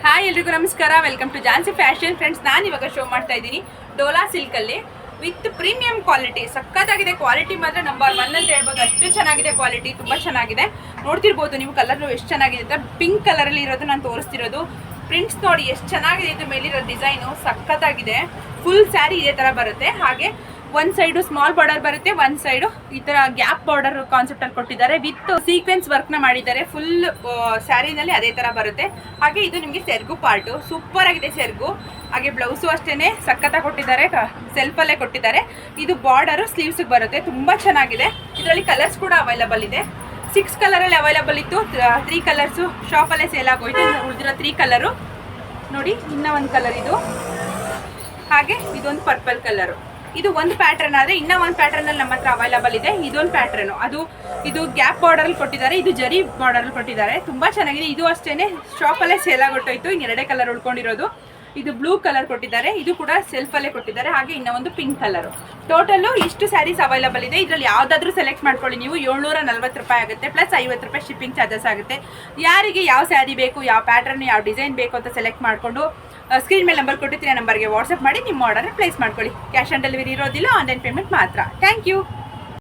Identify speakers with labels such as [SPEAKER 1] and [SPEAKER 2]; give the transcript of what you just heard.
[SPEAKER 1] Hi ಎಲ್ರಿಗೂ ನಮಸ್ಕಾರ. Welcome to Jansi fashion. Friends, ನಾನು ಇವಾಗ ಶೋ ಮಾಡ್ತಾ ಇದ್ದೀನಿ ಡೋಲಾ ಸಿಲ್ಕಲ್ಲಿ ವಿತ್ ಪ್ರೀಮಿಯಂ ಕ್ವಾಲಿಟಿ. ಸಕ್ಕತ್ತಾಗಿದೆ ಕ್ವಾಲಿಟಿ, ಮಾತ್ರ ನಂಬರ್ 1 ಅಂತ ಹೇಳ್ಬೋದು. ಅಷ್ಟು ಚೆನ್ನಾಗಿದೆ ಕ್ವಾಲಿಟಿ, ತುಂಬ ಚೆನ್ನಾಗಿದೆ. ನೋಡ್ತಿರ್ಬೋದು ನೀವು ಕಲರ್ ಎಷ್ಟು ಚೆನ್ನಾಗಿದೆ ಅಂತ. ಪಿಂಕ್ ಕಲರಲ್ಲಿ ಇರೋದು ನಾನು ತೋರಿಸ್ತಿರೋದು. ಪ್ರಿಂಟ್ಸ್ ನೋಡಿ ಎಷ್ಟು ಚೆನ್ನಾಗಿದೆ. ಇದು ಮೇಲಿರೋ ಡಿಸೈನು ಸಕ್ಕತ್ತಾಗಿದೆ. ಫುಲ್ ಸ್ಯಾರಿ ಇದೇ ಥರ ಬರುತ್ತೆ. ಹಾಗೆ ಒಂದು ಸೈಡು ಸ್ಮಾಲ್ ಬಾರ್ಡರ್ ಬರುತ್ತೆ, ಒಂದು ಸೈಡು ಈ ಥರ ಗ್ಯಾಪ್ ಬಾರ್ಡರ್ ಕಾನ್ಸೆಪ್ಟಲ್ಲಿ ಕೊಟ್ಟಿದ್ದಾರೆ. ವಿತ್ ಸೀಕ್ವೆನ್ಸ್ ವರ್ಕ್ನ ಮಾಡಿದ್ದಾರೆ. ಫುಲ್ ಸ್ಯಾರಿನಲ್ಲಿ ಅದೇ ಥರ ಬರುತ್ತೆ. ಹಾಗೆ ಇದು ನಿಮಗೆ ಸೆರ್ಗು ಪಾರ್ಟು ಸೂಪರ್ ಆಗಿದೆ ಸೆರ್ಗು. ಹಾಗೆ ಬ್ಲೌಸು ಅಷ್ಟೇ ಸಖತ್ತಾಗಿ ಕೊಟ್ಟಿದ್ದಾರೆ, ಸೆಲ್ಫಲ್ಲೇ ಕೊಟ್ಟಿದ್ದಾರೆ. ಇದು ಬಾರ್ಡರು ಸ್ಲೀವ್ಸಿಗೆ ಬರುತ್ತೆ, ತುಂಬ ಚೆನ್ನಾಗಿದೆ. ಇದರಲ್ಲಿ ಕಲರ್ಸ್ ಕೂಡ ಅವೈಲಬಲ್ ಇದೆ. 6 ಕಲರಲ್ಲಿ ಅವೈಲಬಲ್ ಇತ್ತು. 3 ಕಲರ್ಸು ಶಾಪಲ್ಲೇ ಸೇಲ್ ಆಗೋಯ್ತು. ಉಳಿದಿರೋ 3 ಕಲರು ನೋಡಿ. ಇನ್ನೂ ಒಂದು ಕಲರ್ ಇದು. ಹಾಗೆ ಇದೊಂದು ಪರ್ಪಲ್ ಕಲರು. ಇದು ಒಂದು ಪ್ಯಾಟ್ರನ್ ಆದರೆ ಇನ್ನೂ ಒಂದು ಪ್ಯಾಟ್ರನಲ್ಲಿ ನಮ್ಮ ಹತ್ರ ಅವೈಲಬಲ್ ಇದೆ. ಇದೊಂದು ಪ್ಯಾಟ್ರನು, ಇದು ಗ್ಯಾಪ್ ಬಾರ್ಡರಲ್ಲಿ ಕೊಟ್ಟಿದ್ದಾರೆ, ಇದು ಜರಿ ಬಾರ್ಡರಲ್ಲಿ ಕೊಟ್ಟಿದ್ದಾರೆ. ತುಂಬ ಚೆನ್ನಾಗಿದೆ. ಇದು ಅಷ್ಟೇ ಶಾಪಲ್ಲೇ ಸೇಲ್ ಆಗೋಯ್ತು. ಇನ್ನು 2 ಕಲರ್ ಉಳ್ಕೊಂಡಿರೋದು. ಇದು ಬ್ಲೂ ಕಲರ್ ಕೊಟ್ಟಿದ್ದಾರೆ, ಇದು ಕೂಡ ಸೆಲ್ಫಲ್ಲೇ ಕೊಟ್ಟಿದ್ದಾರೆ. ಹಾಗೆ ಇನ್ನೂ ಒಂದು ಪಿಂಕ್ ಕಲರು. ಟೋಟಲು ಇಷ್ಟು ಸ್ಯಾರೀಸ್ ಅವೈಲಬಲ್ ಇದೆ. ಇದರಲ್ಲಿ ಯಾವುದಾದ್ರೂ ಸೆಲೆಕ್ಟ್ ಮಾಡ್ಕೊಳ್ಳಿ ನೀವು. 740 ರೂಪಾಯಿ ಆಗುತ್ತೆ, ಪ್ಲಸ್ 50 ರೂಪಾಯಿ ಶಿಪ್ಪಿಂಗ್ ಚಾರ್ಜಸ್ ಆಗುತ್ತೆ. ಯಾರಿಗೆ ಯಾವ ಸ್ಯಾರಿ ಬೇಕು, ಯಾವ ಪ್ಯಾಟ್ರನ್, ಯಾವ ಡಿಸೈನ್ ಬೇಕು ಅಂತ ಸೆಲೆಕ್ಟ್ ಮಾಡಿಕೊಂಡು ಸ್ಕ್ರೀನ್ ಮೇಲೆ ನಂಬರ್ ಕೊಟ್ಟಿರ್ತೀನಿ, ನಂಬರ್ಗೆ ವಾಟ್ಸಪ್ ಮಾಡಿ ನಿಮ್ಮ ಆರ್ಡರ್ನ ಪ್ಲೇಸ್ ಮಾಡ್ಕೊಳ್ಳಿ. ಕ್ಯಾಶ್ ಆನ್ ಡೆಲಿವರಿ ಇರೋದಿಲ್ಲ, ಆನ್ಲೈನ್ ಪೇಮೆಂಟ್ ಮಾತ್ರ. Thank you.